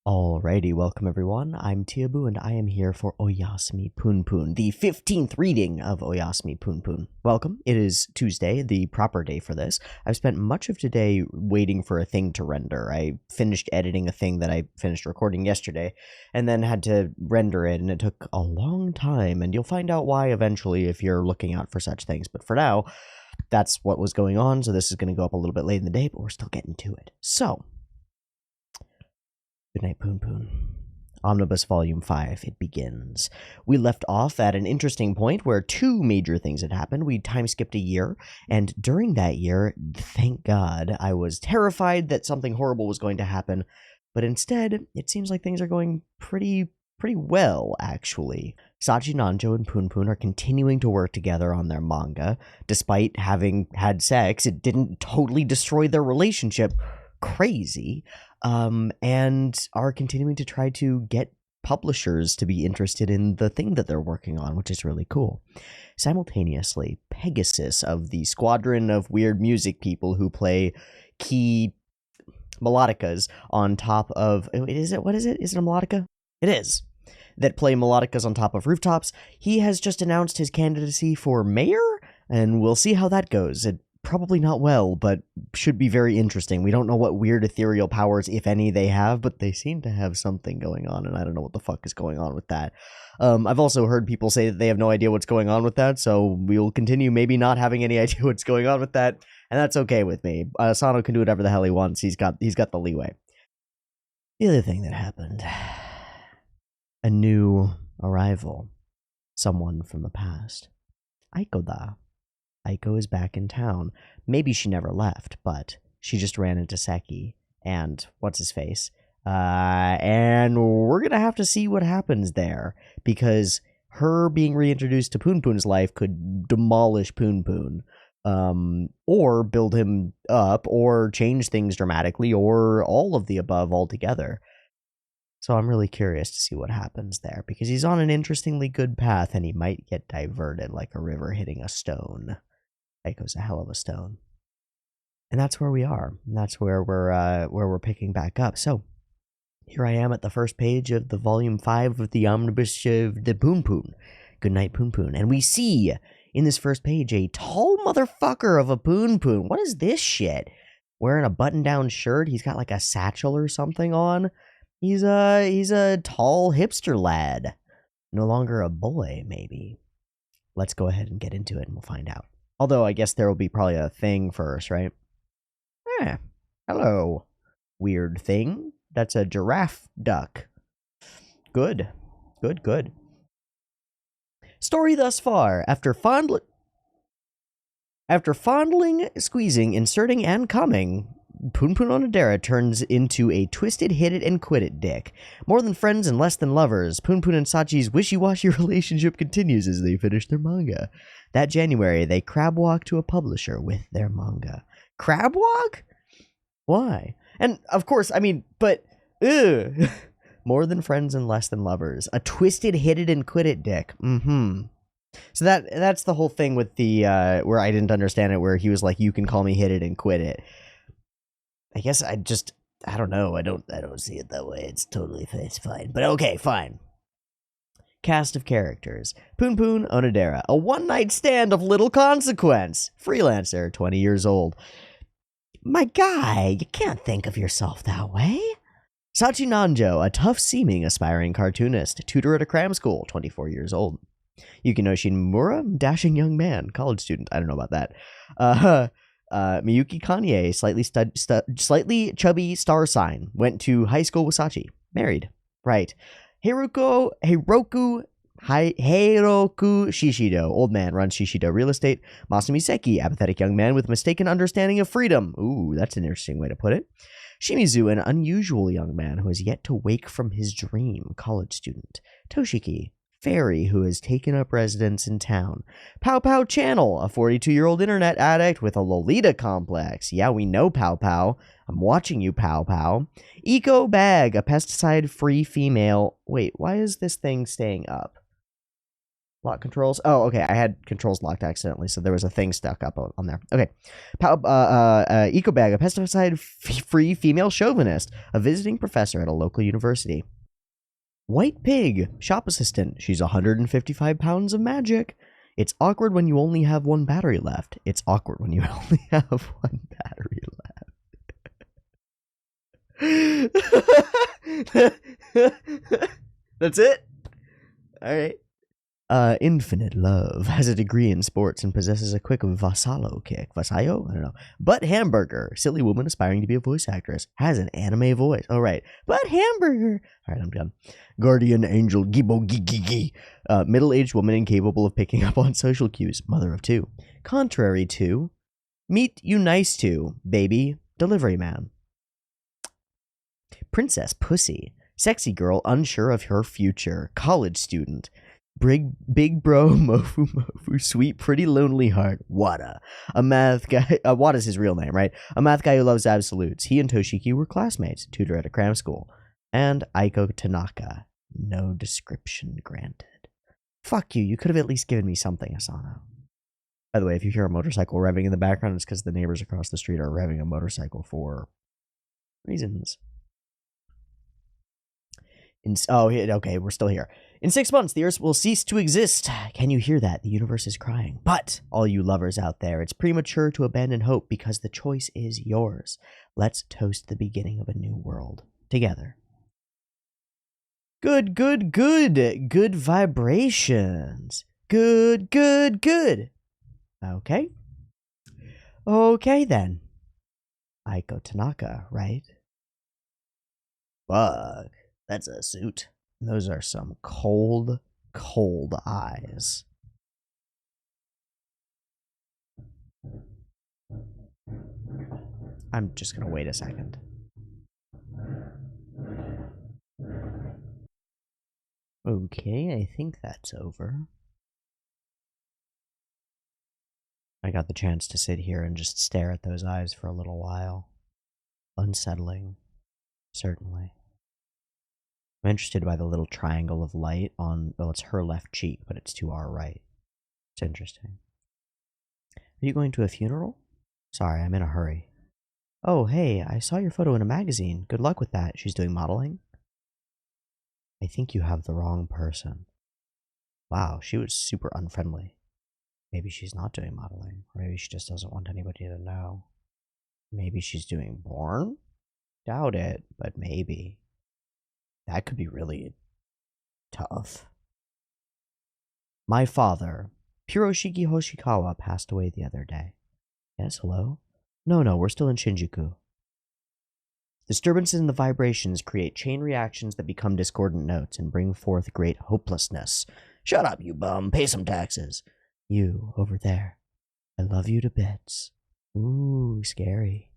Alrighty, welcome everyone. I'm Teeaboo and I am here for Oyasumi Punpun, the 15th reading of Oyasumi Punpun. Welcome. It is Tuesday, the proper day for this. I've spent much of today waiting for a thing to render. I finished editing a thing that I finished recording yesterday and then had to render it, and it took a long time, and you'll find out why eventually if you're looking out for such things. But for now, that's what was going on, so this is going to go up a little bit late in the day, but we're still getting to it. So, good night, Punpun. Omnibus Volume 5, it begins. We left off at an interesting point where two major things had happened. We time-skipped a year, and during that year, thank God, I was terrified that something horrible was going to happen, but instead, it seems like things are going pretty well, actually. Sachi, Nanjo, and Punpun are continuing to work together on their manga. Despite having had sex, it didn't totally destroy their relationship. Crazy. And are continuing to try to get publishers to be interested in the thing that they're working on, which is really cool. Simultaneously, Pegasus of the squadron of weird music people who play key melodicas on top of... What is it? Is it a melodica? It is. That play melodicas on top of rooftops. He has just announced his candidacy for mayor, and we'll see how that goes. Probably not well, but should be very interesting. We don't know what weird ethereal powers, if any, they have, but they seem to have something going on, and I don't know what the fuck is going on with that. I've also heard people say that they have no idea what's going on with that, so we'll continue maybe not having any idea what's going on with that, and that's okay with me. Sano can do whatever the hell he wants. He's got the leeway. The other thing that happened. A new arrival. Someone from the past. Aiko-da. Aiko is back in town. Maybe she never left, but she just ran into Seki and what's-his-face. And we're going to have to see what happens there, because her being reintroduced to Punpun's life could demolish Punpun, or build him up, or change things dramatically, or all of the above altogether. So I'm really curious to see what happens there, because he's on an interestingly good path, and he might get diverted like a river hitting a stone. Aiko's a hell of a stone. And that's where we are. And that's where we're picking back up. So, here I am at the first page of the Volume 5 of the Omnibus of the Punpun. Good night, Punpun. And we see, in this first page, a tall motherfucker of a Punpun. What is this shit? Wearing a button-down shirt. He's got like a satchel or something on. He's a tall hipster lad. No longer a boy, maybe. Let's go ahead and get into it, and we'll find out. Although, I guess there will be probably a thing first, right? Hello. Weird thing. That's a giraffe duck. Good. Story thus far. After fondling, squeezing, inserting, and coming, Punpun Onodera turns into a twisted hit-it-and-quit-it dick. More than friends and less than lovers, Punpun and Sachi's wishy-washy relationship continues as they finish their manga. That January, they crab walk to a publisher with their manga. Crab walk? Why? And, of course, I mean, but, ugh. More than friends and less than lovers. A twisted hit-it-and-quit-it dick. So that's the whole thing with the, where I didn't understand it, where he was like, you can call me hit-it-and-quit-it. I guess I don't know. I don't see it that way. It's fine. But okay, fine. Cast of characters. Punpun Onodera, a one-night stand of little consequence. Freelancer, 20 years old. My guy, you can't think of yourself that way. Sachi Nanjo, a tough-seeming aspiring cartoonist. Tutor at a cram school, 24 years old. Yukinoshi Nomura, dashing young man, college student. I don't know about that. Miyuki Kanye, slightly chubby star sign. Went to high school with Sachi. Married. Right. Hiroku Shishido, old man, runs Shishido Real Estate. Masumi Seki, apathetic young man with mistaken understanding of freedom. Ooh, that's an interesting way to put it. Shimizu, an unusual young man who has yet to wake from his dream, college student. Toshiki, fairy who has taken up residence in town. Pow Pow Channel, a 42-year-old internet addict with a Lolita complex. Yeah, we know Pow Pow. I'm watching you, Pow Pow. Eco Bag, a pesticide-free female. Wait, why is this thing staying up? Lock controls. Oh, okay. I had controls locked accidentally, so there was a thing stuck up on there. Okay. Eco Bag, a pesticide-free female chauvinist, a visiting professor at a local university. White Pig, shop assistant. She's 155 pounds of magic. It's awkward when you only have one battery left. It's awkward when you only have one battery left. That's it? All right. Infinite Love has a degree in sports and possesses a quick Vasallo kick. Vasallo? I don't know. But Hamburger, silly woman aspiring to be a voice actress, has an anime voice. Oh, right. But Hamburger. All right, I'm done. Guardian Angel Gibo Gigi. Middle-aged woman incapable of picking up on social cues. Mother of two. Contrary to Meet You Nice To, Baby, Delivery Man. Princess Pussy. Sexy girl unsure of her future. College student. Big bro, mofu, sweet, pretty lonely heart, Wada. A math guy, Wada's his real name, right? A math guy who loves absolutes. He and Toshiki were classmates, tutor at a cram school. And Aiko Tanaka. No description granted. Fuck you, you could have at least given me something, Asano. By the way, if you hear a motorcycle revving in the background, it's because the neighbors across the street are revving a motorcycle for reasons. Okay, we're still here. In 6 months, the Earth will cease to exist. Can you hear that? The universe is crying. But, all you lovers out there, it's premature to abandon hope because the choice is yours. Let's toast the beginning of a new world. Together. Good. Good vibrations. Good. Okay. Okay, then. Aiko Tanaka, right? Fuck. That's a suit. Those are some cold eyes. I'm just gonna wait a second. Okay, I think that's over. I got the chance to sit here and just stare at those eyes for a little while. Unsettling, certainly. I'm interested by the little triangle of light on, well, it's her left cheek, but it's to our right. It's interesting. Are you going to a funeral? Sorry, I'm in a hurry. Oh, hey, I saw your photo in a magazine. Good luck with that. She's doing modeling? I think you have the wrong person. Wow, she was super unfriendly. Maybe she's not doing modeling. Or maybe she just doesn't want anybody to know. Maybe she's doing porn? Doubt it, but maybe. That could be really tough. My father, Piroshiki Hoshikawa, passed away the other day. Yes, hello? No, we're still in Shinjuku. Disturbances in the vibrations create chain reactions that become discordant notes and bring forth great hopelessness. Shut up, you bum. Pay some taxes. You, over there. I love you to bits. Ooh, scary.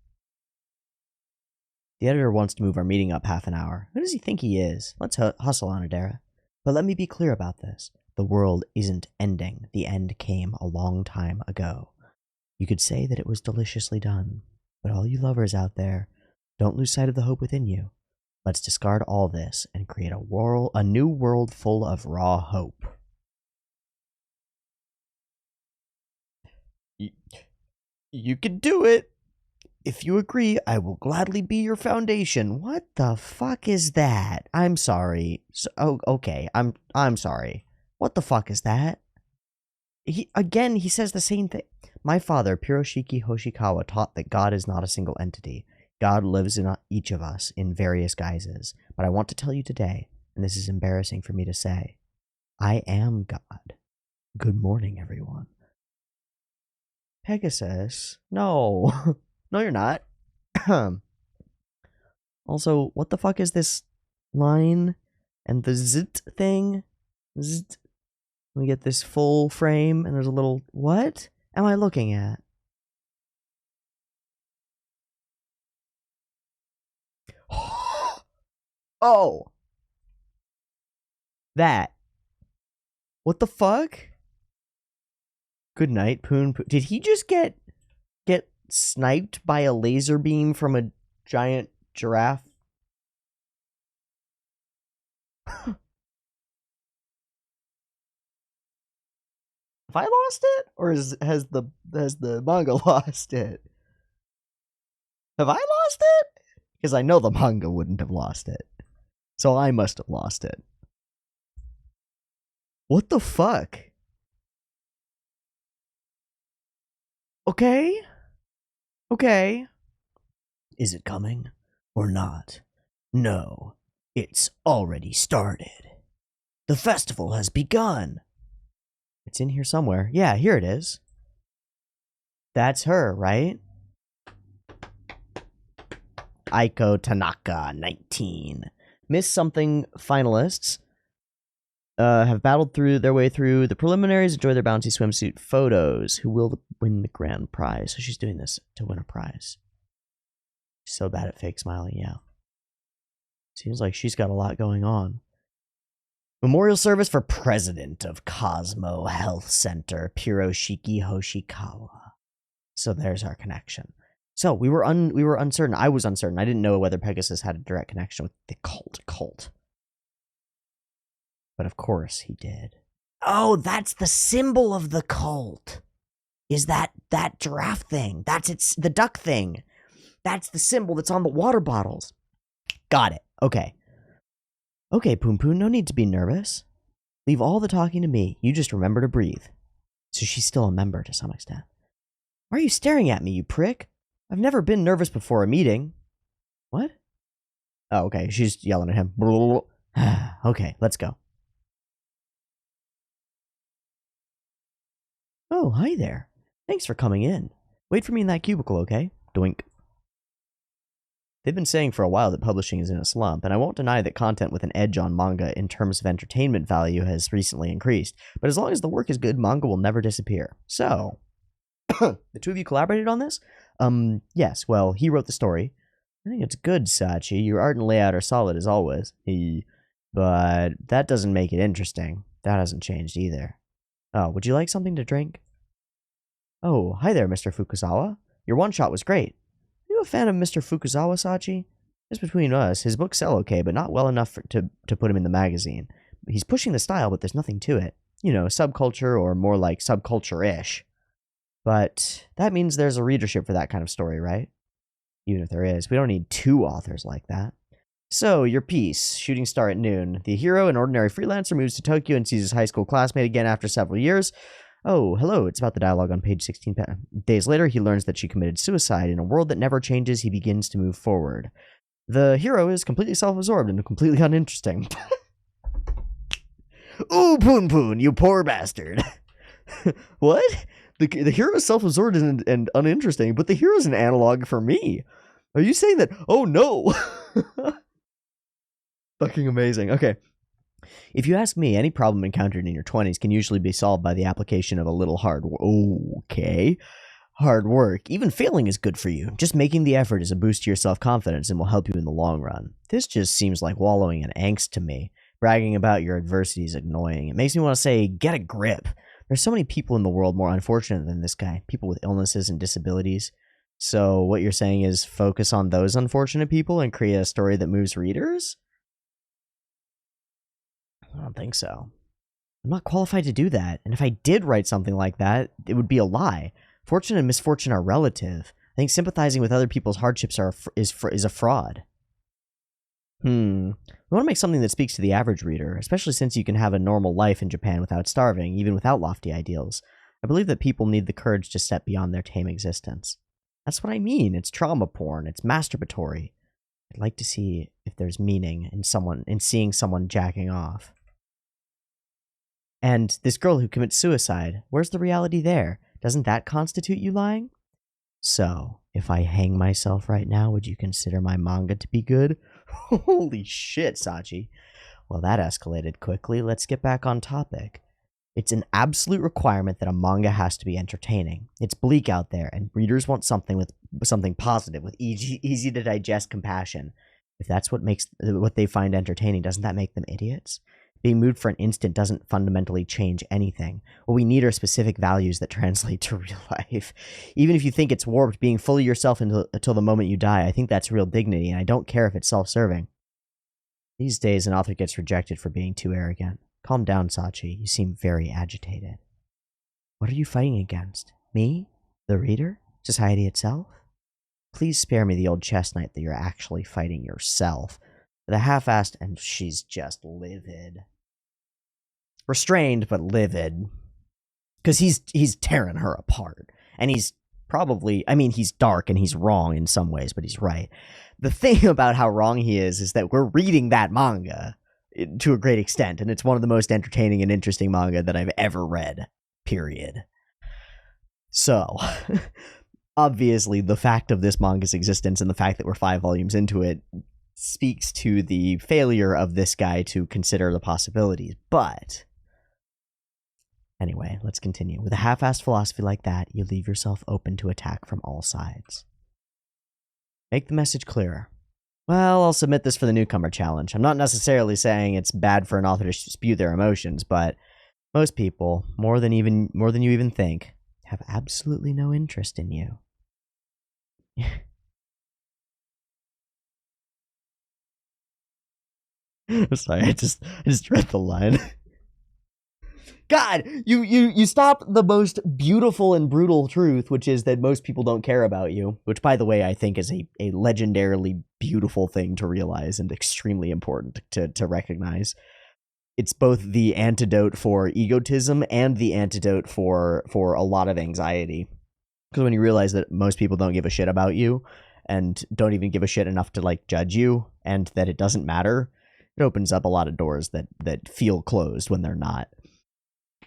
The editor wants to move our meeting up half an hour. Who does he think he is? Let's hustle on, Adara. But let me be clear about this. The world isn't ending. The end came a long time ago. You could say that it was deliciously done. But all you lovers out there, don't lose sight of the hope within you. Let's discard all this and create a new world full of raw hope. You can do it. If you agree, I will gladly be your foundation. What the fuck is that? I'm sorry. Okay. I'm sorry. What the fuck is that? He says the same thing. My father, Piroshiki Hoshikawa, taught that God is not a single entity. God lives in each of us in various guises. But I want to tell you today, and this is embarrassing for me to say, I am God. Good morning, everyone. Pegasus? No. No, you're not. Also, what the fuck is this line and the zit thing? Zit. We get this full frame and there's a little... What am I looking at? Oh! That. What the fuck? Good night, Poon. Did he just get sniped by a laser beam from a giant giraffe? Have I lost it? Or has the manga lost it? Have I lost it? Because I know the manga wouldn't have lost it. So I must have lost it. What the fuck? Okay. Okay. Is it coming or not? No, it's already started. The festival has begun. It's in here somewhere. Yeah, here it is. That's her, right? Aiko Tanaka, 19. Miss Something finalists have battled through their way through the preliminaries, enjoy their bouncy swimsuit photos. Who will win the grand prize? So she's doing this to win a prize. She's so bad at fake smiling, yeah. Seems like she's got a lot going on. Memorial service for president of Cosmo Health Center, Piroshiki Hoshikawa. So there's our connection. So we were uncertain. I was uncertain. I didn't know whether Pegasus had a direct connection with the cult. But of course he did. Oh, that's the symbol of the cult. Is that giraffe thing? That's the duck thing. That's the symbol that's on the water bottles. Got it. Okay. Okay, Punpun, no need to be nervous. Leave all the talking to me. You just remember to breathe. So she's still a member to some extent. Why are you staring at me, you prick? I've never been nervous before a meeting. What? Oh, okay. She's yelling at him. Okay, let's go. Oh, hi there. Thanks for coming in. Wait for me in that cubicle, okay? Doink. They've been saying for a while that publishing is in a slump, and I won't deny that content with an edge on manga in terms of entertainment value has recently increased. But as long as the work is good, manga will never disappear. So, the two of you collaborated on this? Yes, well, he wrote the story. I think it's good, Sachi. Your art and layout are solid as always. But that doesn't make it interesting. That hasn't changed either. Oh, would you like something to drink? Oh, hi there, Mr. Fukuzawa. Your one-shot was great. Are you a fan of Mr. Fukuzawa, Sachi? Just between us, his books sell okay, but not well enough to put him in the magazine. He's pushing the style, but there's nothing to it. You know, subculture, or more like subculture-ish. But that means there's a readership for that kind of story, right? Even if there is, we don't need two authors like that. So, your piece, Shooting Star at Noon. The hero, an ordinary freelancer, moves to Tokyo and sees his high school classmate again after several years. Oh, hello, it's about the dialogue on page 16. Days later, he learns that she committed suicide. In a world that never changes, he begins to move forward. The hero is completely self-absorbed and completely uninteresting. Ooh, Punpun, you poor bastard. What? The hero is self-absorbed and uninteresting, but the hero is an analog for me. Are you saying that? Oh, no. Fucking amazing. Okay. If you ask me, any problem encountered in your 20s can usually be solved by the application of a little hard work. Okay. Hard work. Even failing is good for you. Just making the effort is a boost to your self-confidence and will help you in the long run. This just seems like wallowing in angst to me. Bragging about your adversity is annoying. It makes me want to say, get a grip. There's so many people in the world more unfortunate than this guy. People with illnesses and disabilities. So what you're saying is focus on those unfortunate people and create a story that moves readers? I don't think so. I'm not qualified to do that, and if I did write something like that, it would be a lie. Fortune and misfortune are relative. I think sympathizing with other people's hardships is a fraud. We want to make something that speaks to the average reader, especially since you can have a normal life in Japan without starving, even without lofty ideals. I believe that people need the courage to step beyond their tame existence. That's what I mean. It's trauma porn. It's masturbatory. I'd like to see if there's meaning in seeing someone jacking off. And this girl who commits suicide, where's the reality there? Doesn't that constitute you lying? So, if I hang myself right now, would you consider my manga to be good? Holy shit, Sachi. Well, that escalated quickly. Let's get back on topic. It's an absolute requirement that a manga has to be entertaining. It's bleak out there, and readers want something positive, with easy to digest compassion. If that's what they find entertaining, doesn't that make them idiots? Being moved for an instant doesn't fundamentally change anything. What we need are specific values that translate to real life. Even if you think it's warped, being fully yourself until the moment you die, I think that's real dignity, and I don't care if it's self-serving. These days, an author gets rejected for being too arrogant. Calm down, Sachi. You seem very agitated. What are you fighting against? Me? The reader? Society itself? Please spare me the old chestnut that you're actually fighting yourself. The half-assed, and she's just livid. Restrained, but livid. Because he's tearing her apart. And he's probably, I mean, he's dark and he's wrong in some ways, but he's right. The thing about how wrong he is that we're reading that manga to a great extent, and it's one of the most entertaining and interesting manga that I've ever read, period. So, obviously, the fact of this manga's existence and the fact that we're 5 volumes into it speaks to the failure of this guy to consider the possibilities. But anyway, let's continue. With a half-assed philosophy like that, you leave yourself open to attack from all sides. Make the message clearer. Well, I'll submit this for the newcomer challenge. I'm not necessarily saying it's bad for an author to spew their emotions, but most people, more than you even think, have absolutely no interest in you. Sorry, I just read the line. God, you stop the most beautiful and brutal truth, which is that most people don't care about you, which, by the way, I think is a legendarily beautiful thing to realize and extremely important to recognize. It's both the antidote for egotism and the antidote for a lot of anxiety. Because when you realize that most people don't give a shit about you and don't even give a shit enough to, like, judge you, and that it doesn't matter, it opens up a lot of doors that feel closed when they're not.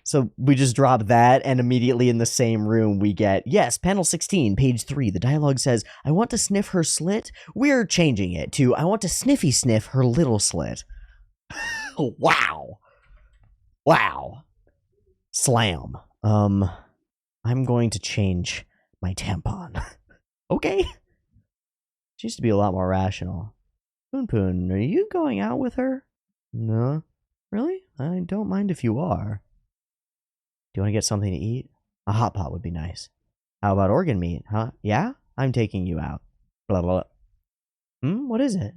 So we just drop that, and immediately in the same room we get, yes, panel 16, page 3. The dialogue says, I want to sniff her slit. We're changing it to, I want to sniffy sniff her little slit. Wow. Wow. Slam. I'm going to change my tampon. Okay. She used to be a lot more rational. Punpun, are you going out with her? No. Really? I don't mind if you are. Do you want to get something to eat? A hot pot would be nice. How about organ meat, huh? Yeah? I'm taking you out. Blah, blah, blah. What is it?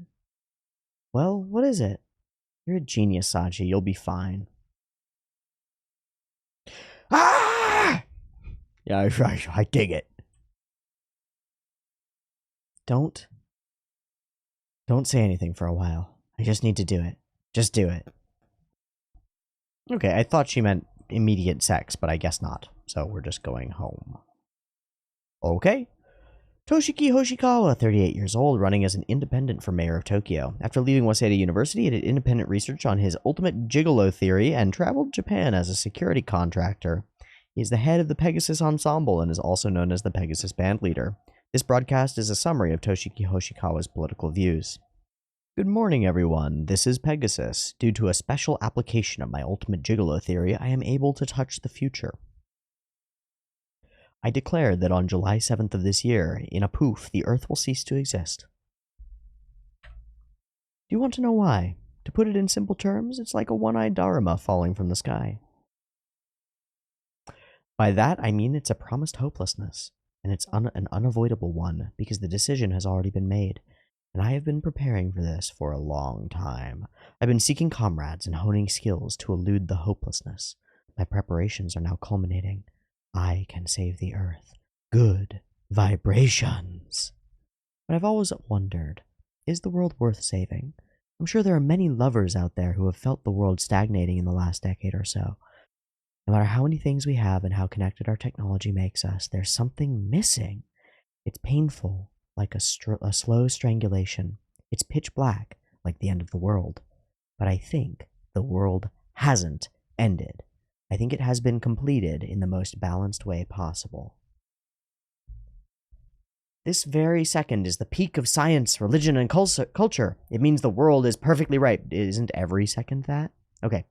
Well, what is it? You're a genius, Sachi. You'll be fine. Ah! Yeah, I dig it. Don't say anything for a while. I just need to do it. Just do it. Okay, I thought she meant immediate sex, but I guess not. So we're just going home. Okay. Toshiki Hoshikawa, 38 years old, running as an independent for mayor of Tokyo. After leaving Waseda University, he did independent research on his ultimate gigolo theory and traveled to Japan as a security contractor. He is the head of the Pegasus Ensemble and is also known as the Pegasus Band Leader. This broadcast is a summary of Toshiki Hoshikawa's political views. Good morning, everyone. This is Pegasus. Due to a special application of my ultimate gigolo theory, I am able to touch the future. I declare that on July 7th of this year, in a poof, the Earth will cease to exist. Do you want to know why? To put it in simple terms, it's like a one-eyed Dharma falling from the sky. By that, I mean it's a promised hopelessness, and it's an unavoidable one, because the decision has already been made. And I have been preparing for this for a long time. I've been seeking comrades and honing skills to elude the hopelessness. My preparations are now culminating. I can save the Earth. Good vibrations. But I've always wondered, is the world worth saving? I'm sure there are many lovers out there who have felt the world stagnating in the last decade or so. No matter how many things we have and how connected our technology makes us, there's something missing. It's painful, like a slow strangulation. It's pitch black, like the end of the world. But I think the world hasn't ended. I think it has been completed in the most balanced way possible. This very second is the peak of science, religion, and culture. It means the world is perfectly right. Isn't every second that? Okay.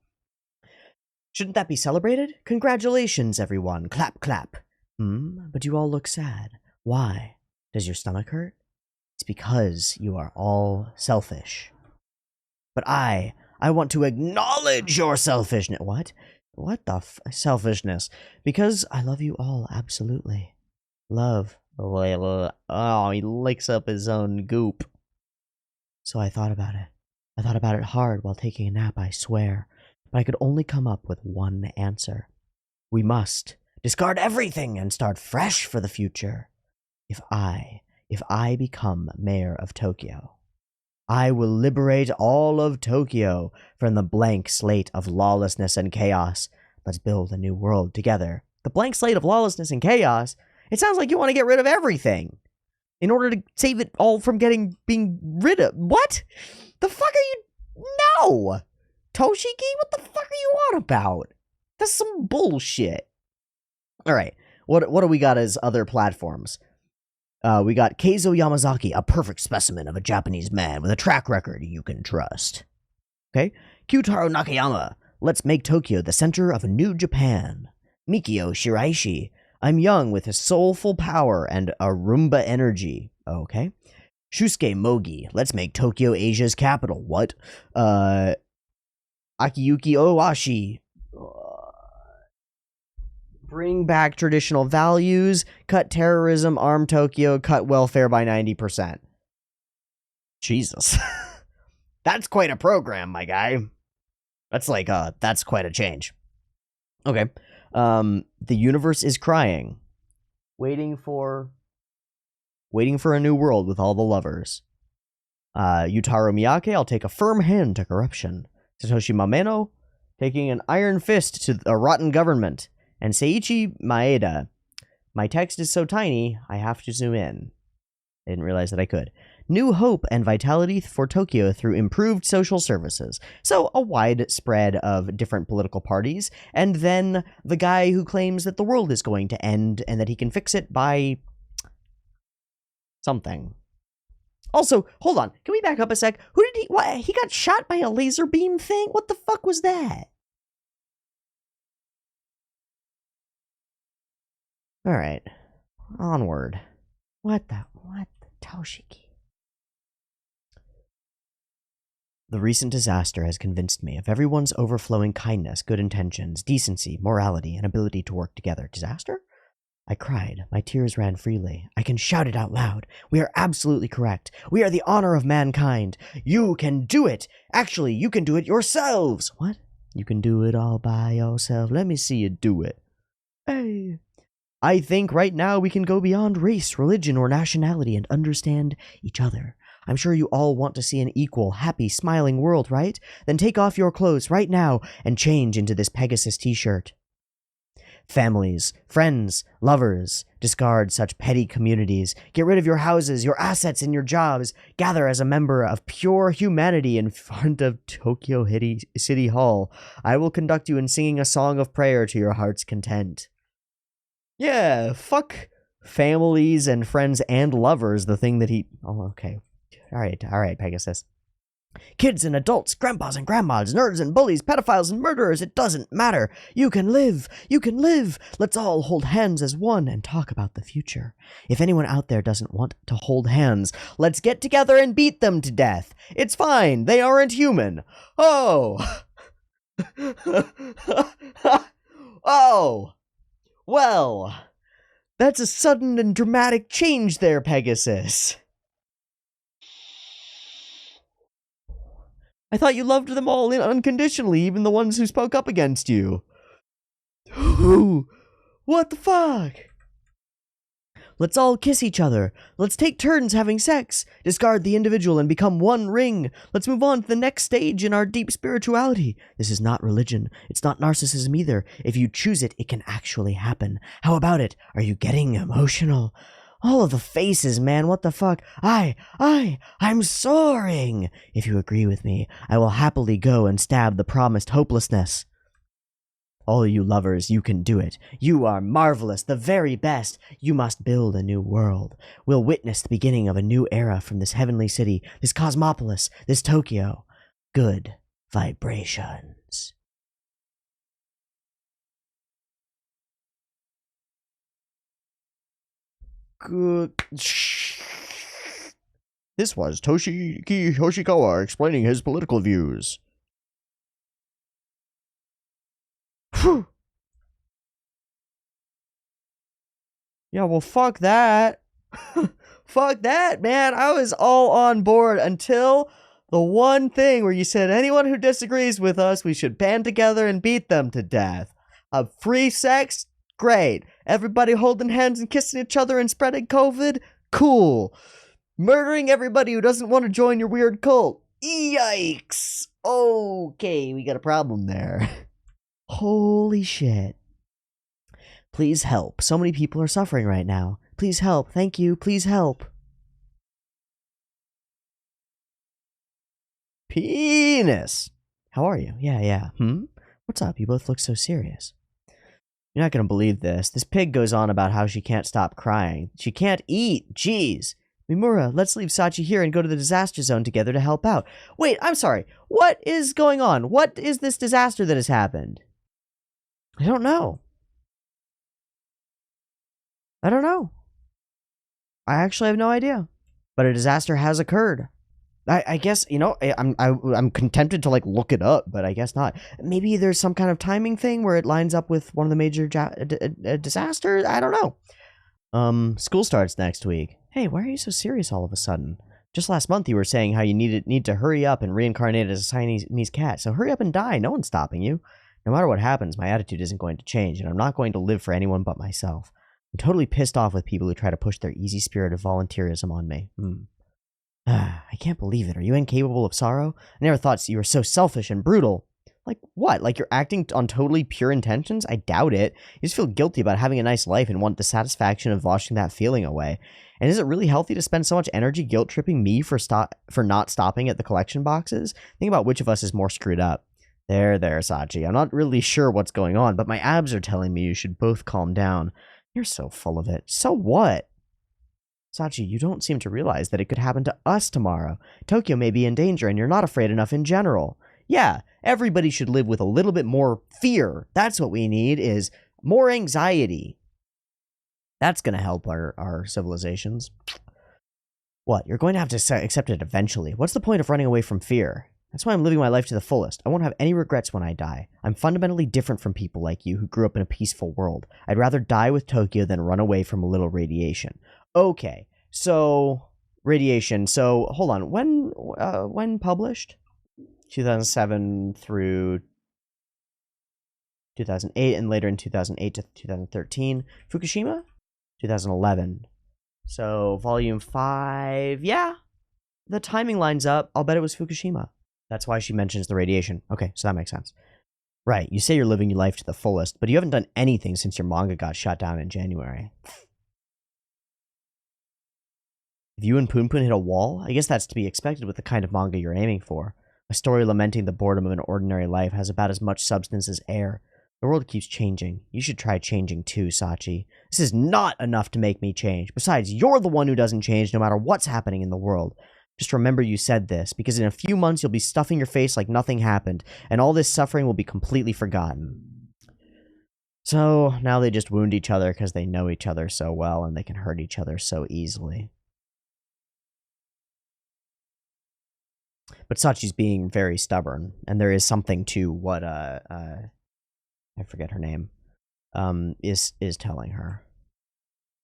Shouldn't that be celebrated? Congratulations, everyone. Clap, clap. But you all look sad. Why? Does your stomach hurt? It's because you are all selfish. But I want to acknowledge your selfishness. What? What the selfishness? Because I love you all, absolutely. Love. Oh, he licks up his own goop. So I thought about it. I thought about it hard while taking a nap, I swear. But I could only come up with one answer. We must Discard everything and start fresh for the future. If I become mayor of Tokyo, I will liberate all of Tokyo from the blank slate of lawlessness and chaos. Let's build a new world together. The blank slate of lawlessness and chaos? It sounds like you want to get rid of everything in order to save it all from being rid of. What? The fuck are you? No! Toshiki? What the fuck are you on about? That's some bullshit. Alright, what do we got as other platforms? We got Keizo Yamazaki, a perfect specimen of a Japanese man with a track record you can trust. Okay? Kyutaro Nakayama, let's make Tokyo the center of a new Japan. Mikio Shiraishi, I'm young with a soulful power and a Roomba energy. Okay? Shusuke Mogi, let's make Tokyo Asia's capital. What? Akiyuki Owashi, bring back traditional values, cut terrorism, arm Tokyo, cut welfare by 90%. Jesus. That's quite a program, my guy. That's like, that's quite a change. Okay. The universe is crying. Waiting for a new world with all the lovers. Yutaro Miyake, I'll take a firm hand to corruption. Satoshi Mameno, taking an iron fist to a rotten government. And Seiichi Maeda, my text is so tiny, I have to zoom in. I didn't realize that I could. New hope and vitality for Tokyo through improved social services. So, a wide spread of different political parties, and then the guy who claims that the world is going to end and that he can fix it by something. Also, hold on, can we back up a sec? He got shot by a laser beam thing? What the fuck was that? Alright, onward. What the Toshiki? The recent disaster has convinced me of everyone's overflowing kindness, good intentions, decency, morality, and ability to work together. Disaster? I cried. My tears ran freely. I can shout it out loud. We are absolutely correct. We are the honor of mankind. You can do it. Actually, you can do it yourselves. What? You can do it all by yourself. Let me see you do it. Hey. I think right now we can go beyond race, religion, or nationality and understand each other. I'm sure you all want to see an equal, happy, smiling world, right? Then take off your clothes right now and change into this Pegasus t-shirt. Families, friends, lovers, discard such petty communities. Get rid of your houses, your assets, and your jobs. Gather as a member of pure humanity in front of Tokyo City Hall. I will conduct you in singing a song of prayer to your heart's content. Yeah, fuck families and friends and lovers, the thing that he... Oh, okay. Alright, Pegasus. Kids and adults, grandpas and grandmas, nerds and bullies, pedophiles and murderers, it doesn't matter. You can live. Let's all hold hands as one and talk about the future. If anyone out there doesn't want to hold hands, let's get together and beat them to death. It's fine. They aren't human. Oh. Oh. Well, that's a sudden and dramatic change there, Pegasus. I thought you loved them all unconditionally, even the ones who spoke up against you. What the fuck? Let's all kiss each other. Let's take turns having sex. Discard the individual and become one ring. Let's move on to the next stage in our deep spirituality. This is not religion. It's not narcissism either. If you choose it, it can actually happen. How about it? Are you getting emotional? All of the faces, man, what the fuck? I'm soaring. If you agree with me, I will happily go and stab the promised hopelessness. All you lovers, you can do it. You are marvelous, the very best. You must build a new world. We'll witness the beginning of a new era from this heavenly city, this cosmopolis, this Tokyo. Good vibrations. Good. This was Toshiki Hoshikawa explaining his political views. Whew. Yeah, well, fuck that. Fuck that, man. I was all on board until the one thing where you said anyone who disagrees with us, we should band together and beat them to death. Free sex? Great. Everybody holding hands and kissing each other and spreading COVID? Cool. Murdering everybody who doesn't want to join your weird cult? Yikes. Okay, we got a problem there. Holy shit. Please help. So many people are suffering right now. Please help. Thank you. Please help. Penis. How are you? Yeah. What's up? You both look so serious. You're not gonna believe this. This pig goes on about how she can't stop crying. She can't eat. Jeez. Mimura, let's leave Sachi here and go to the disaster zone together to help out. Wait, I'm sorry. What is going on? What is this disaster that has happened? I don't know. I actually have no idea. But a disaster has occurred. I guess, you know, I'm contented to, like, look it up, but I guess not. Maybe there's some kind of timing thing where it lines up with one of the major disasters? I don't know. School starts next week. Hey, why are you so serious all of a sudden? Just last month you were saying how you need to hurry up and reincarnate as a Siamese cat, so hurry up and die. No one's stopping you. No matter what happens, my attitude isn't going to change, and I'm not going to live for anyone but myself. I'm totally pissed off with people who try to push their easy spirit of volunteerism on me. I can't believe it. Are you incapable of sorrow? I never thought you were so selfish and brutal. Like what? Like you're acting on totally pure intentions? I doubt it. You just feel guilty about having a nice life and want the satisfaction of washing that feeling away. And is it really healthy to spend so much energy guilt-tripping me for not stopping at the collection boxes? Think about which of us is more screwed up. There, Sachi. I'm not really sure what's going on, but my abs are telling me you should both calm down. You're so full of it. So what? Sachi, you don't seem to realize that it could happen to us tomorrow. Tokyo may be in danger and you're not afraid enough in general. Yeah, everybody should live with a little bit more fear. That's what we need, is more anxiety. That's going to help our civilizations. What? You're going to have to accept it eventually. What's the point of running away from fear? That's why I'm living my life to the fullest. I won't have any regrets when I die. I'm fundamentally different from people like you who grew up in a peaceful world. I'd rather die with Tokyo than run away from a little radiation. Okay, so radiation. So hold on. When published? 2007 through 2008, and later in 2008 to 2013. Fukushima? 2011. So volume 5. Yeah, the timing lines up. I'll bet it was Fukushima. That's why she mentions the radiation. Okay, so that makes sense. Right, you say you're living your life to the fullest, but you haven't done anything since your manga got shut down in January. If you and Punpun hit a wall, I guess that's to be expected with the kind of manga you're aiming for. A story lamenting the boredom of an ordinary life has about as much substance as air. The world keeps changing. You should try changing too, Sachi. This is not enough to make me change. Besides, you're the one who doesn't change no matter what's happening in the world. Just remember you said this, because in a few months you'll be stuffing your face like nothing happened, and all this suffering will be completely forgotten. So, now they just wound each other because they know each other so well, and they can hurt each other so easily. But Sachi's being very stubborn, and there is something to what, I forget her name, is telling her.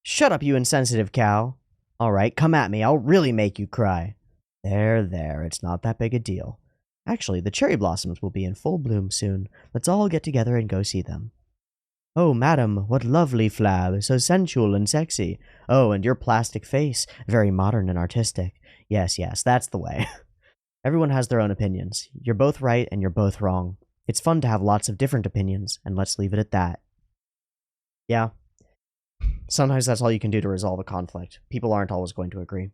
Shut up, you insensitive cow. Alright, come at me, I'll really make you cry. There, it's not that big a deal. Actually, the cherry blossoms will be in full bloom soon. Let's all get together and go see them. Oh, madam, what lovely flab, so sensual and sexy. Oh, and your plastic face, very modern and artistic. Yes, that's the way. Everyone has their own opinions. You're both right and you're both wrong. It's fun to have lots of different opinions, and let's leave it at that. Yeah. Sometimes that's all you can do to resolve a conflict. People aren't always going to agree.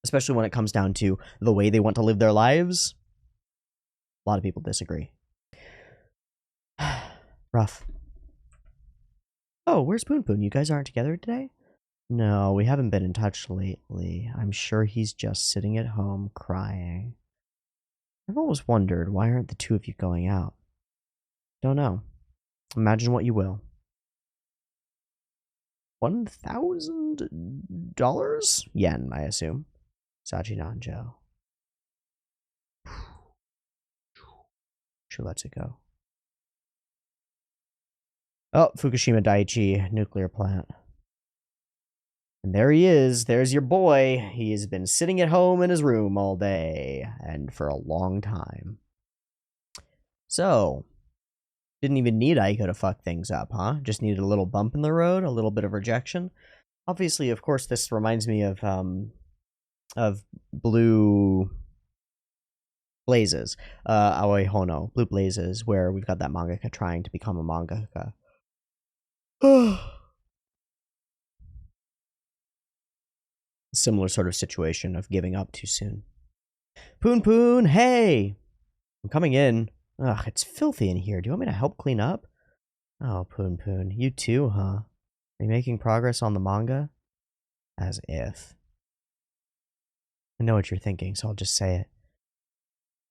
Especially when it comes down to the way they want to live their lives. A lot of people disagree. Rough. Oh, where's Punpun? You guys aren't together today? No, we haven't been in touch lately. I'm sure he's just sitting at home crying. I've always wondered, why aren't the two of you going out? Don't know. Imagine what you will. $1,000? Yen, I assume. Sachi Nanjo. She lets it go. Oh, Fukushima Daiichi nuclear plant. And there he is. There's your boy. He has been sitting at home in his room all day, and for a long time. So, Didn't even need Aiko to fuck things up, huh? Just needed a little bump in the road, a little bit of rejection. Obviously, of course, this reminds me of Blue Blazes, Aoi Hono, Blue Blazes, where we've got that mangaka trying to become a mangaka. Similar sort of situation of giving up too soon. Punpun, hey! I'm coming in. Ugh, it's filthy in here. Do you want me to help clean up? Oh, Punpun, you too, huh? Are you making progress on the manga? As if. I know what you're thinking, so I'll just say it.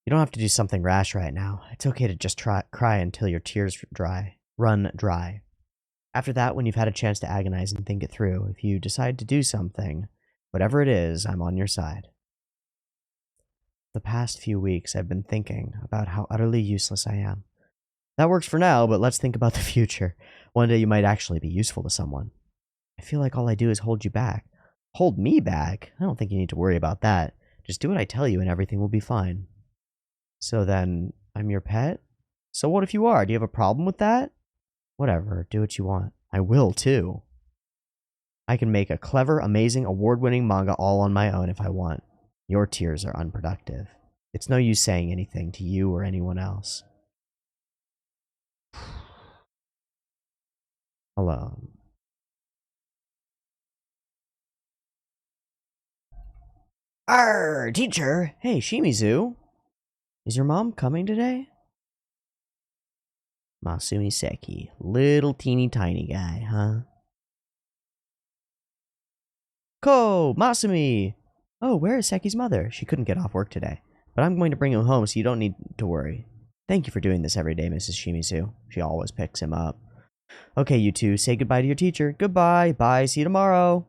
You don't have to do something rash right now. It's okay to just cry until your tears run dry. After that, when you've had a chance to agonize and think it through, if you decide to do something, whatever it is, I'm on your side. The past few weeks, I've been thinking about how utterly useless I am. That works for now, but let's think about the future. One day you might actually be useful to someone. I feel like all I do is hold you back. Hold me back? I don't think you need to worry about that. Just do what I tell you and everything will be fine. So then, I'm your pet? So what if you are? Do you have a problem with that? Whatever, do what you want. I will, too. I can make a clever, amazing, award-winning manga all on my own if I want. Your tears are unproductive. It's no use saying anything to you or anyone else. Alone. Arr, teacher! Hey, Shimizu! Is your mom coming today? Masumi Seki. Little teeny tiny guy, huh? Ko! Masumi! Oh, where is Seki's mother? She couldn't get off work today. But I'm going to bring him home so you don't need to worry. Thank you for doing this every day, Mrs. Shimizu. She always picks him up. Okay, you two, say goodbye to your teacher. Goodbye. Bye. See you tomorrow.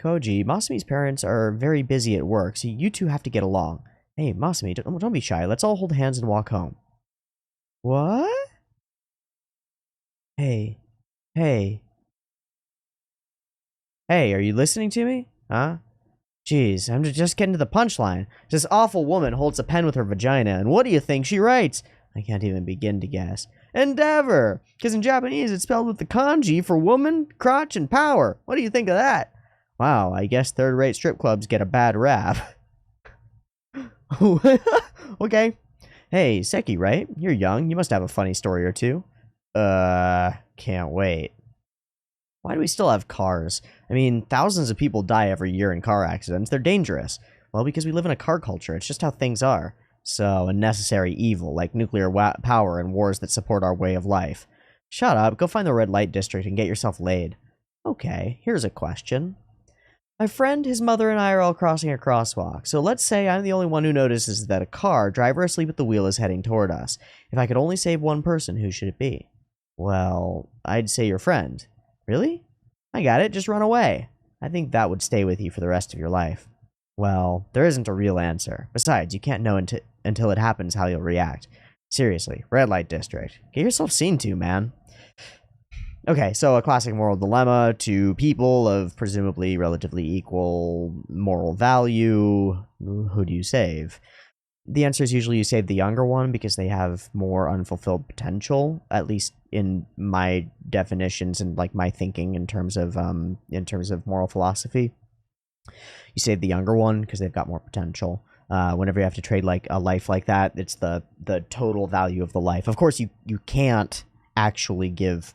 Koji, Masumi's parents are very busy at work, so you two have to get along. Hey, Masumi, don't be shy. Let's all hold hands and walk home. What? Hey. Hey. Hey, are you listening to me? Huh? Jeez, I'm just getting to the punchline. This awful woman holds a pen with her vagina, and what do you think she writes? I can't even begin to guess. Endeavor! Because in Japanese it's spelled with the kanji for woman, crotch, and power. What do you think of that? Wow, I guess third-rate strip clubs get a bad rap. Okay. Hey, Seki, right? You're young. You must have a funny story or two. Can't wait. Why do we still have cars? I mean, thousands of people die every year in car accidents. They're dangerous. Well, because we live in a car culture. It's just how things are. So, a necessary evil, like nuclear power and wars that support our way of life. Shut up. Go find the red light district and get yourself laid. Okay, here's a question. My friend, his mother, and I are all crossing a crosswalk. So let's say I'm the only one who notices that a car, driver asleep at the wheel, is heading toward us. If I could only save one person, who should it be? Well, I'd say your friend. Really? I got it. Just run away. I think that would stay with you for the rest of your life. Well, there isn't a real answer. Besides, you can't know until it happens how you'll react. Seriously, red light district. Get yourself seen to, man. Okay, so a classic moral dilemma to people of presumably relatively equal moral value. Who do you save? The answer is usually you save the younger one because they have more unfulfilled potential, at least in my definitions and like my thinking in terms of moral philosophy. You save the younger one because they've got more potential. Whenever you have to trade like a life like that, it's the total value of the life. Of course, you can't actually give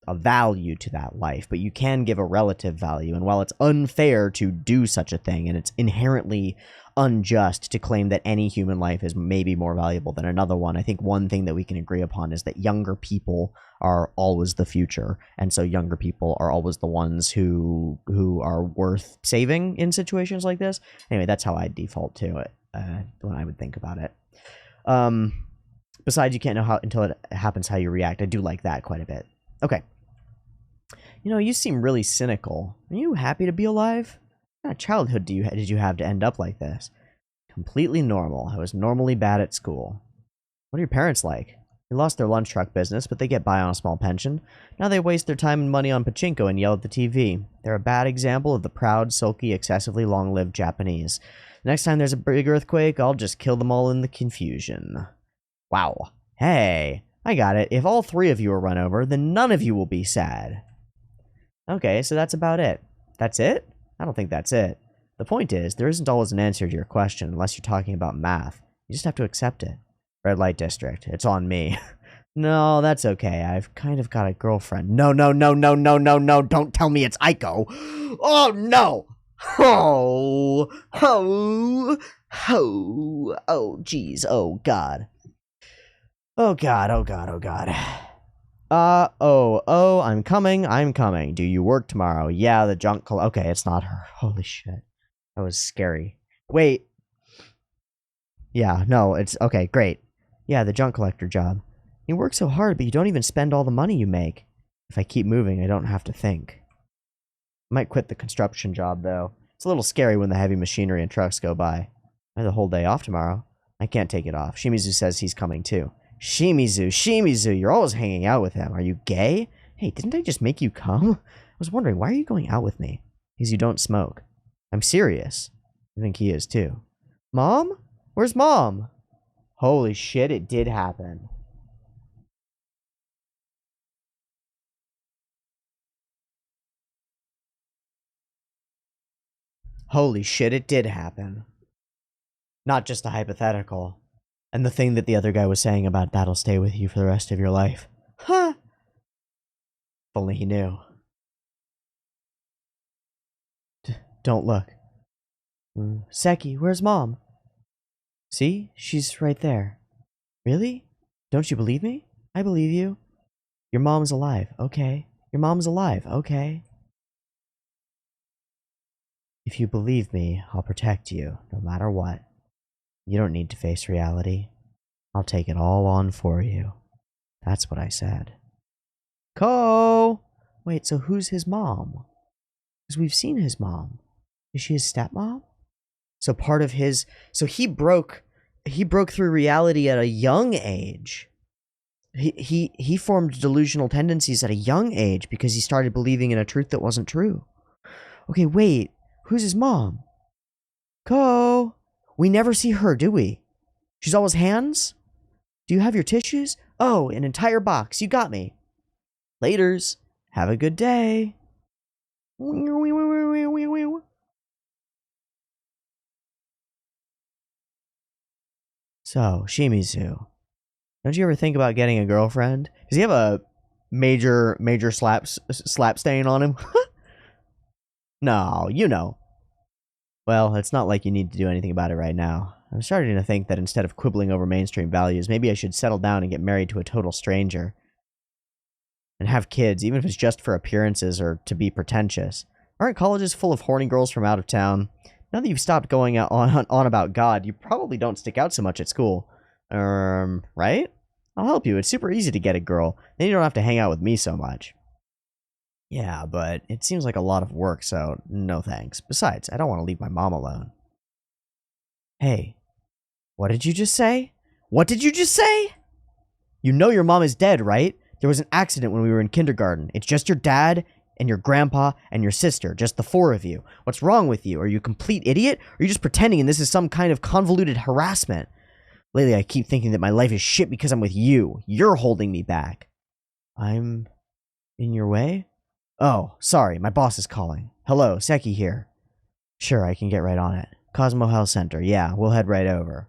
a value to that life, but you can give a relative value. And while it's unfair to do such a thing, and it's inherently unjust to claim that any human life is maybe more valuable than another one, I think one thing that we can agree upon is that younger people are always the future, and so younger people are always the ones who are worth saving in situations like this. Anyway, that's how I default to it when I would think about it. Besides, you can't know how until it happens how you react. I do like that quite a bit. Okay. You know, you seem really cynical. Are you happy to be alive? What kind of childhood did you have to end up like this? Completely normal. I was normally bad at school. What are your parents like? They lost their lunch truck business, but they get by on a small pension. Now they waste their time and money on pachinko and yell at the TV. They're a bad example of the proud, sulky, excessively long-lived Japanese. Next time there's a big earthquake, I'll just kill them all in the confusion. Wow. Hey, I got it. If all three of you are run over, then none of you will be sad. Okay, so that's about it. That's it? I don't think that's it. The point is, there isn't always an answer to your question unless you're talking about math. You just have to accept it. Red light district. It's on me. No, that's okay. I've kind of got a girlfriend. No. Don't tell me it's Aiko. Oh, no. Oh, jeez. Oh, God. Oh, God. I'm coming. Do you work tomorrow? Yeah, the junk okay, it's not her. Holy shit. That was scary. Wait. Yeah, no, it's okay, great. Yeah, the junk collector job. You work so hard, but you don't even spend all the money you make. If I keep moving, I don't have to think. I might quit the construction job, though. It's a little scary when the heavy machinery and trucks go by. I have the whole day off tomorrow. I can't take it off. Shimizu says he's coming, too. Shimizu, you're always hanging out with him. Are you gay? Hey, didn't I just make you come? I was wondering, why are you going out with me? Because you don't smoke. I'm serious. I think he is, too. Mom? Where's Mom? Holy shit, it did happen. Holy shit, it did happen. Not just a hypothetical. And the thing that the other guy was saying about that'll stay with you for the rest of your life. Huh? If only he knew. Don't look. Seki, where's Mom? See? She's right there. Really? Don't you believe me? I believe you. Your mom's alive. Okay. Your mom's alive. Okay. If you believe me, I'll protect you, no matter what. You don't need to face reality. I'll take it all on for you. That's what I said. Ko! Wait, so who's his mom? Because we've seen his mom. Is she his stepmom? So part of his... So he broke through reality at a young age. He formed delusional tendencies at a young age because he started believing in a truth that wasn't true. Okay, wait. Who's his mom? Ko! We never see her, do we? She's always hands? Do you have your tissues? Oh, an entire box. You got me. Laters. Have a good day. So, Shimizu, don't you ever think about getting a girlfriend? Does he have a major slap stain on him? No, you know. Well, it's not like you need to do anything about it right now. I'm starting to think that instead of quibbling over mainstream values, maybe I should settle down and get married to a total stranger. And have kids, even if it's just for appearances or to be pretentious. Aren't colleges full of horny girls from out of town? Now that you've stopped going on about God, you probably don't stick out so much at school. Right? I'll help you. It's super easy to get a girl. Then you don't have to hang out with me so much. Yeah, but it seems like a lot of work, so no thanks. Besides, I don't want to leave my mom alone. Hey, what did you just say? What did you just say? You know your mom is dead, right? There was an accident when we were in kindergarten. It's just your dad and your grandpa and your sister, just the four of you. What's wrong with you? Are you a complete idiot? Or are you just pretending and this is some kind of convoluted harassment? Lately, I keep thinking that my life is shit because I'm with you. You're holding me back. I'm in your way? Oh, sorry, my boss is calling. Hello, Seki here. Sure, I can get right on it. Cosmo Health Center, yeah, we'll head right over.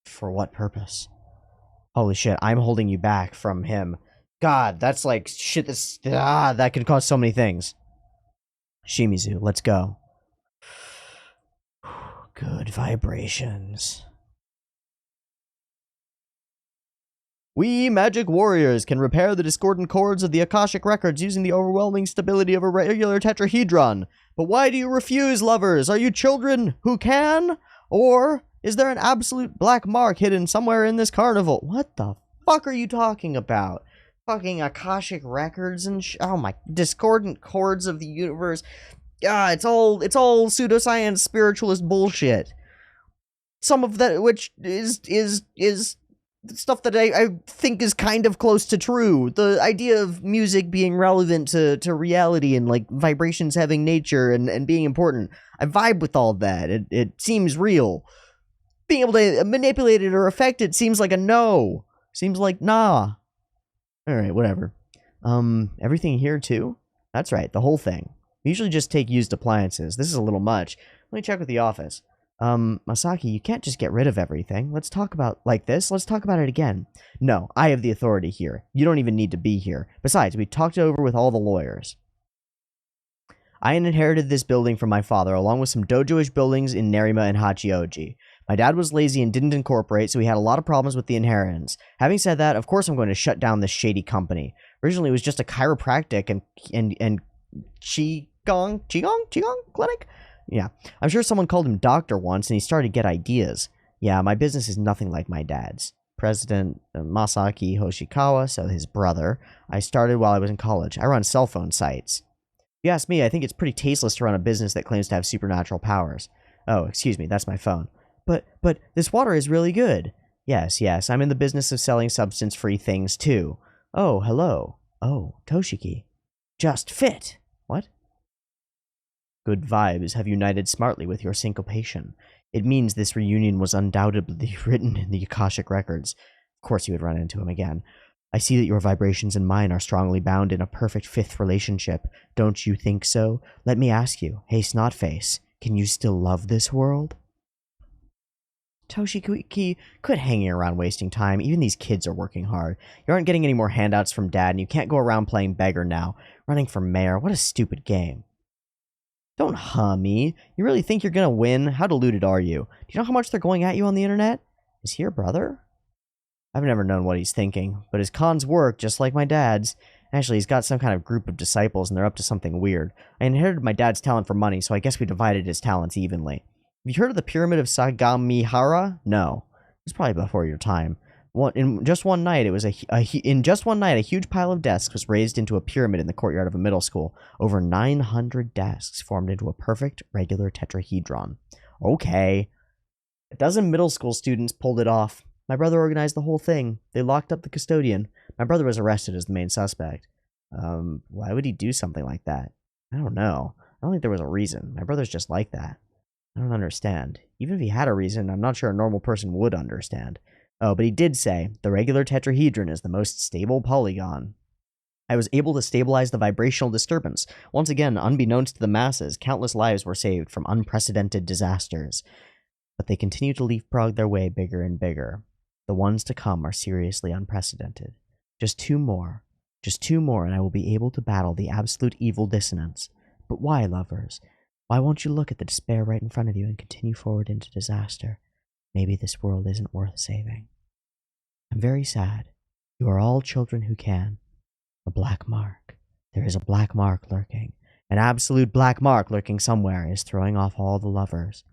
For what purpose? Holy shit, I'm holding you back from him. God, that's like shit that could cause so many things. Shimizu, let's go. Good vibrations. We magic warriors can repair the discordant chords of the Akashic records using the overwhelming stability of a regular tetrahedron. But why do you refuse, lovers? Are you children who can? Or is there an absolute black mark hidden somewhere in this carnival? What the fuck are you talking about? Fucking Akashic records and oh my, discordant chords of the universe. It's all pseudoscience spiritualist bullshit. Some of that which is stuff that I think is kind of close to true. The idea of music being relevant to reality and like vibrations having nature and being important. I vibe with all that. It seems real. Being able to manipulate it or affect it seems like a no. Seems like nah. Alright, whatever. Everything here too? That's right, the whole thing. We usually just take used appliances. This is a little much. Let me check with the office. Masaki, you can't just get rid of everything. Let's talk about, like this? Let's talk about it again. No, I have the authority here. You don't even need to be here. Besides, we talked it over with all the lawyers. I inherited this building from my father, along with some dojo-ish buildings in Nerima and Hachioji. My dad was lazy and didn't incorporate, so we had a lot of problems with the inheritance. Having said that, of course I'm going to shut down this shady company. Originally, it was just a chiropractic and Qigong clinic? Yeah, I'm sure someone called him doctor once, and he started to get ideas. Yeah, my business is nothing like my dad's. President Masaki Hoshikawa, so his brother. I started while I was in college. I run cell phone sites. If you ask me, I think it's pretty tasteless to run a business that claims to have supernatural powers. Oh, excuse me, that's my phone. But this water is really good. Yes, I'm in the business of selling substance-free things, too. Oh, hello. Oh, Toshiki. Just fit. What? Good vibes have united smartly with your syncopation. It means this reunion was undoubtedly written in the Akashic records. Of course you would run into him again. I see that your vibrations and mine are strongly bound in a perfect fifth relationship. Don't you think so? Let me ask you, hey Snotface, can you still love this world? Toshiki, quit hanging around wasting time. Even these kids are working hard. You aren't getting any more handouts from Dad, and you can't go around playing beggar now. Running for mayor, what a stupid game. Don't me. You really think you're gonna win? How deluded are you? Do you know how much they're going at you on the internet? Is he your brother? I've never known what he's thinking, but his cons work just like my dad's. Actually, he's got some kind of group of disciples, and they're up to something weird. I inherited my dad's talent for money, so I guess we divided his talents evenly. Have you heard of the Pyramid of Sagamihara? No. It's probably before your time. In just one night, a huge pile of desks was raised into a pyramid in the courtyard of a middle school. Over 900 desks formed into a perfect, regular tetrahedron. Okay. A dozen middle school students pulled it off. My brother organized the whole thing. They locked up the custodian. My brother was arrested as the main suspect. Why would he do something like that? I don't know. I don't think there was a reason. My brother's just like that. I don't understand. Even if he had a reason, I'm not sure a normal person would understand. Oh, but he did say, the regular tetrahedron is the most stable polygon. I was able to stabilize the vibrational disturbance. Once again, unbeknownst to the masses, countless lives were saved from unprecedented disasters. But they continue to leapfrog their way bigger and bigger. The ones to come are seriously unprecedented. Just two more, and I will be able to battle the absolute evil dissonance. But why, lovers? Why won't you look at the despair right in front of you and continue forward into disaster? Maybe this world isn't worth saving. I'm very sad. You are all children who can. A black mark. There is a black mark lurking. An absolute black mark lurking somewhere is throwing off all the lovers.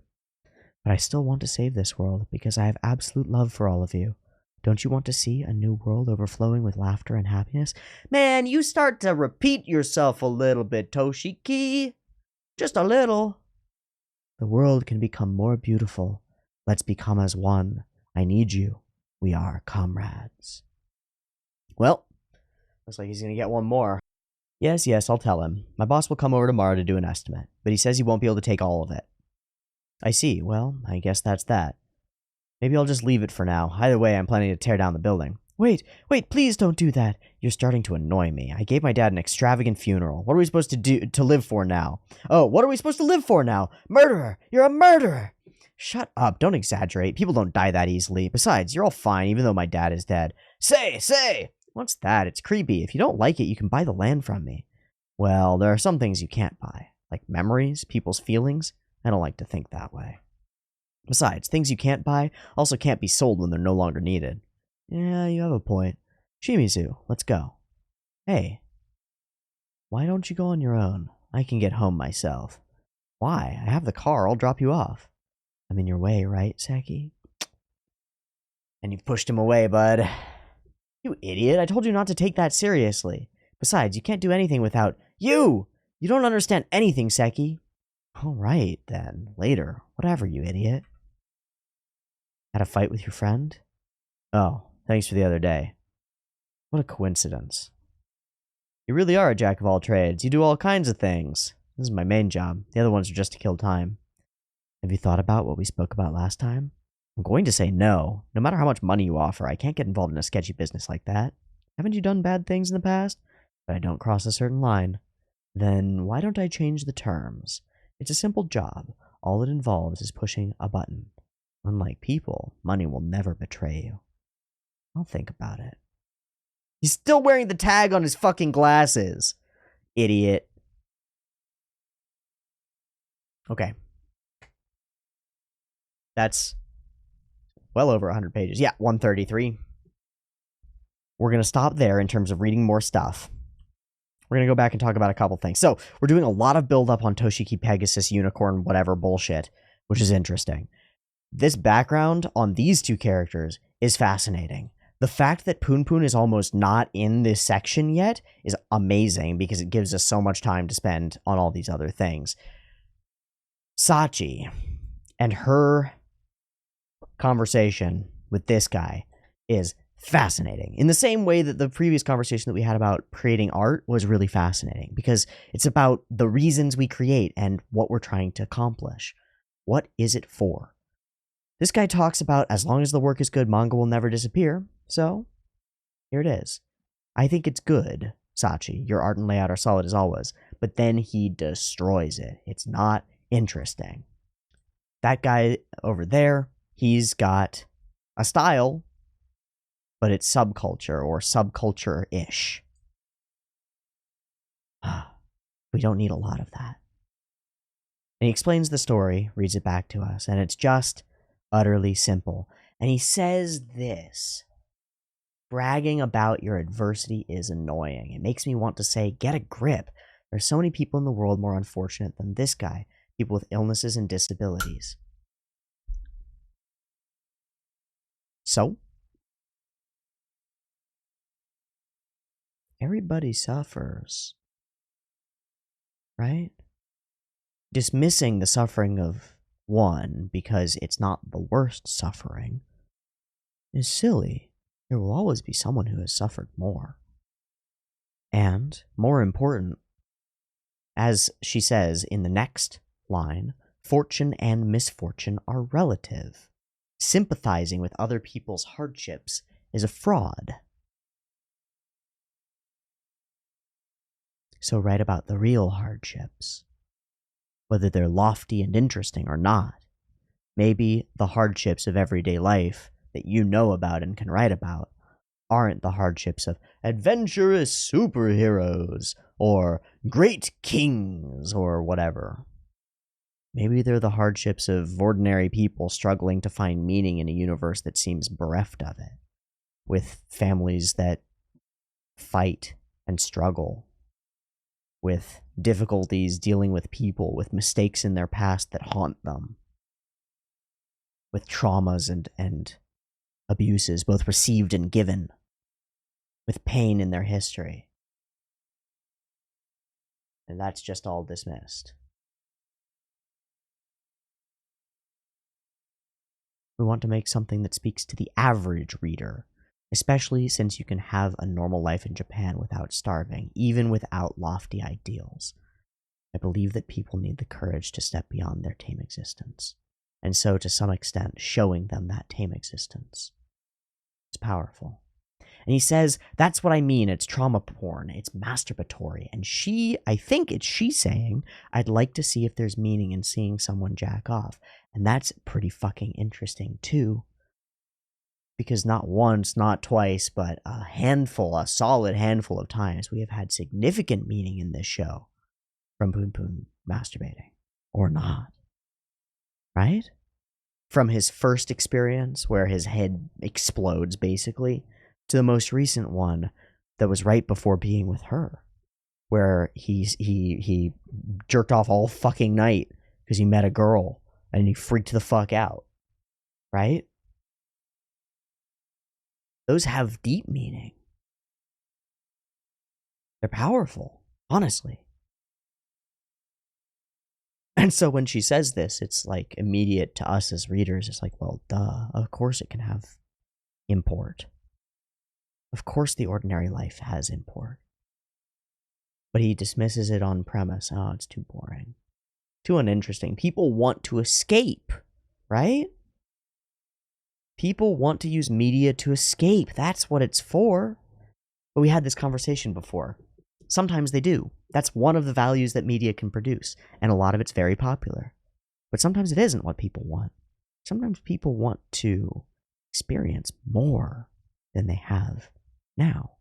But I still want to save this world because I have absolute love for all of you. Don't you want to see a new world overflowing with laughter and happiness? Man, you start to repeat yourself a little bit, Toshiki. Just a little. The world can become more beautiful. Let's become as one. I need you. We are comrades. Well, looks like he's going to get one more. Yes, I'll tell him. My boss will come over tomorrow to do an estimate, but he says he won't be able to take all of it. I see. Well, I guess that's that. Maybe I'll just leave it for now. Either way, I'm planning to tear down the building. Wait, please don't do that. You're starting to annoy me. I gave my dad an extravagant funeral. What are we supposed to live for now? Oh, what are we supposed to live for now? Murderer! You're a murderer! Shut up. Don't exaggerate. People don't die that easily. Besides, you're all fine, even though my dad is dead. Say! What's that? It's creepy. If you don't like it, you can buy the land from me. Well, there are some things you can't buy. Like memories, people's feelings. I don't like to think that way. Besides, things you can't buy also can't be sold when they're no longer needed. Yeah, you have a point. Shimizu, let's go. Hey. Why don't you go on your own? I can get home myself. Why? I have the car. I'll drop you off. I'm in your way, right, Saki? And you've pushed him away, bud. You idiot. I told you not to take that seriously. Besides, you can't do anything without you. You don't understand anything, Seki. All right, then. Later. Whatever, you idiot. Had a fight with your friend? Oh, thanks for the other day. What a coincidence. You really are a jack of all trades. You do all kinds of things. This is my main job. The other ones are just to kill time. Have you thought about what we spoke about last time? I'm going to say no. No matter how much money you offer, I can't get involved in a sketchy business like that. Haven't you done bad things in the past? But I don't cross a certain line. Then why don't I change the terms? It's a simple job. All it involves is pushing a button. Unlike people, money will never betray you. I'll think about it. He's still wearing the tag on his fucking glasses. Idiot. Okay. That's well over 100 pages. Yeah, 133. We're going to stop there in terms of reading more stuff. We're going to go back and talk about a couple things. So, we're doing a lot of build-up on Toshiki Pegasus, Unicorn, whatever bullshit, which is interesting. This background on these two characters is fascinating. The fact that Punpun is almost not in this section yet is amazing because it gives us so much time to spend on all these other things. Sachi and her conversation with this guy is fascinating. In the same way that the previous conversation that we had about creating art was really fascinating because it's about the reasons we create and what we're trying to accomplish. What is it for? This guy talks about as long as the work is good, manga will never disappear. So, here it is. I think it's good, Sachi. Your art and layout are solid as always. But then he destroys it. It's not interesting. That guy over there, he's got a style, but it's subculture or subculture-ish. We don't need a lot of that. And he explains the story, reads it back to us, and it's just utterly simple. And he says this: bragging about your adversity is annoying. It makes me want to say, get a grip. There's so many people in the world more unfortunate than this guy. People with illnesses and disabilities. So? Everybody suffers. Right? Dismissing the suffering of one because it's not the worst suffering is silly. There will always be someone who has suffered more. And, more important, as she says in the next line, fortune and misfortune are relative. Sympathizing with other people's hardships is a fraud. So write about the real hardships, whether they're lofty and interesting or not. Maybe the hardships of everyday life that you know about and can write about aren't the hardships of adventurous superheroes or great kings or whatever. Maybe they're the hardships of ordinary people struggling to find meaning in a universe that seems bereft of it, with families that fight and struggle, with difficulties dealing with people, with mistakes in their past that haunt them, with traumas and abuses, both received and given, with pain in their history. And that's just all dismissed. We want to make something that speaks to the average reader, especially since you can have a normal life in Japan without starving, even without lofty ideals. I believe that people need the courage to step beyond their tame existence, and so to some extent showing them that tame existence. It's powerful. And he says, that's what I mean, it's trauma porn, it's masturbatory. And I think it's she saying, I'd like to see if there's meaning in seeing someone jack off. And that's pretty fucking interesting too. Because not once, not twice, but a solid handful of times, we have had significant meaning in this show from Punpun masturbating. Or not. Right? From his first experience, where his head explodes, basically, to the most recent one that was right before being with her, where he jerked off all fucking night because he met a girl and he freaked the fuck out. Right? Those have deep meaning. They're powerful, honestly. And so when she says this, it's like immediate to us as readers. It's like, well, duh, of course it can have import. Of course the ordinary life has import. But he dismisses it on premise. Oh, it's too boring. Too uninteresting. People want to escape, right? People want to use media to escape. That's what it's for. But we had this conversation before. Sometimes they do. That's one of the values that media can produce, and a lot of it's very popular. But sometimes it isn't what people want. Sometimes people want to experience more than they have now,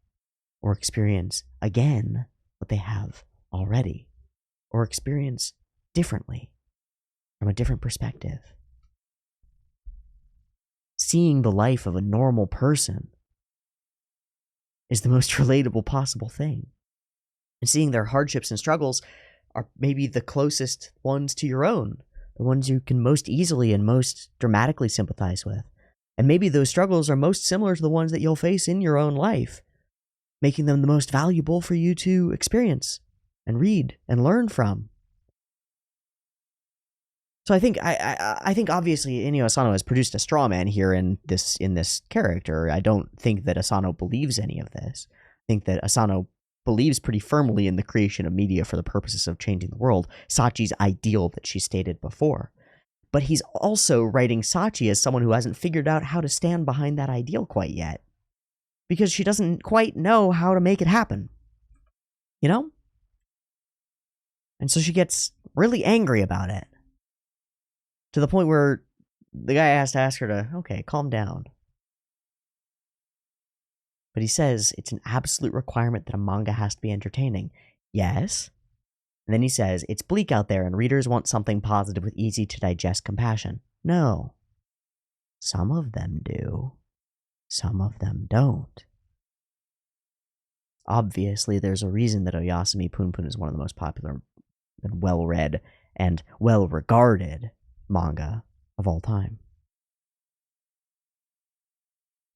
or experience again what they have already, or experience differently from a different perspective. Seeing the life of a normal person is the most relatable possible thing. And seeing their hardships and struggles are maybe the closest ones to your own, the ones you can most easily and most dramatically sympathize with. And maybe those struggles are most similar to the ones that you'll face in your own life, making them the most valuable for you to experience and read and learn from. So I think obviously Inio Asano has produced a straw man here in this character. I don't think that Asano believes any of this. I think that Asano believes pretty firmly in the creation of media for the purposes of changing the world, Sachi's ideal that she stated before. But he's also writing Sachi as someone who hasn't figured out how to stand behind that ideal quite yet, because she doesn't quite know how to make it happen. You know? And so she gets really angry about it, to the point where the guy has to ask her to, okay, calm down. But he says it's an absolute requirement that a manga has to be entertaining. Yes. And then he says, it's bleak out there and readers want something positive with easy to digest compassion. No. Some of them do. Some of them don't. Obviously, there's a reason that Oyasumi Punpun is one of the most popular and well-read and well-regarded manga of all time.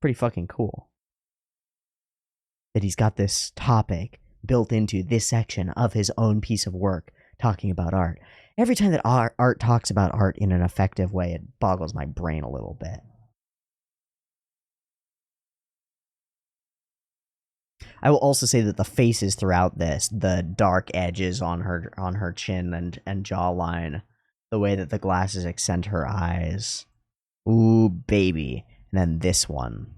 Pretty fucking cool that he's got this topic built into this section of his own piece of work talking about art. Every time that art talks about art in an effective way, it boggles my brain a little bit. I will also say that the faces throughout this, the dark edges on her chin and jawline, the way that the glasses accent her eyes. Ooh, baby. And then this one.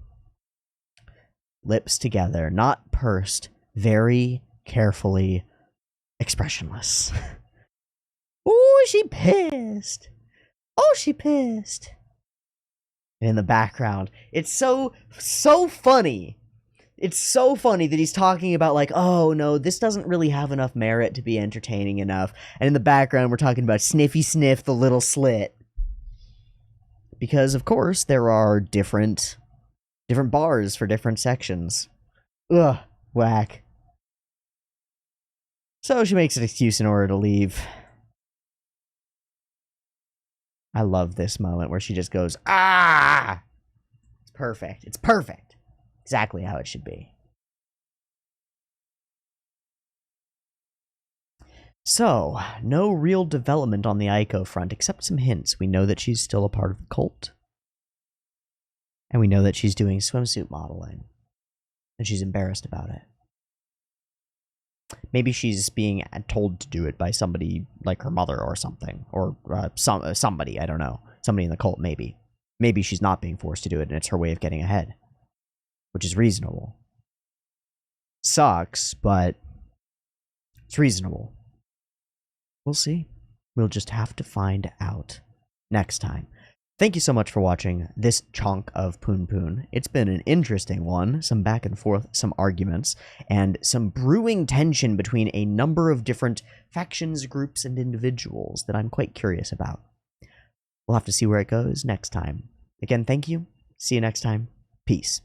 Lips together, not pursed, very carefully expressionless. Ooh, she pissed. Oh, she pissed. And in the background, it's so funny. It's so funny that he's talking about, like, oh no, this doesn't really have enough merit to be entertaining enough. And in the background, we're talking about Sniffy Sniff, the little slit. Because, of course, there are different bars for different sections. Ugh, whack. So she makes an excuse in order to leave. I love this moment where she just goes, ah! It's perfect. It's perfect. Exactly how it should be. So, no real development on the Aiko front, except some hints. We know that she's still a part of the cult. And we know that she's doing swimsuit modeling. And she's embarrassed about it. Maybe she's being told to do it by somebody like her mother or something. Or somebody, I don't know. Somebody in the cult, maybe. Maybe she's not being forced to do it and it's her way of getting ahead. Which is reasonable. Sucks, but it's reasonable. We'll see. We'll just have to find out next time. Thank you so much for watching this chunk of Punpun. It's been an interesting one, some back and forth, some arguments, and some brewing tension between a number of different factions, groups, and individuals that I'm quite curious about. We'll have to see where it goes next time. Again, thank you. See you next time. Peace.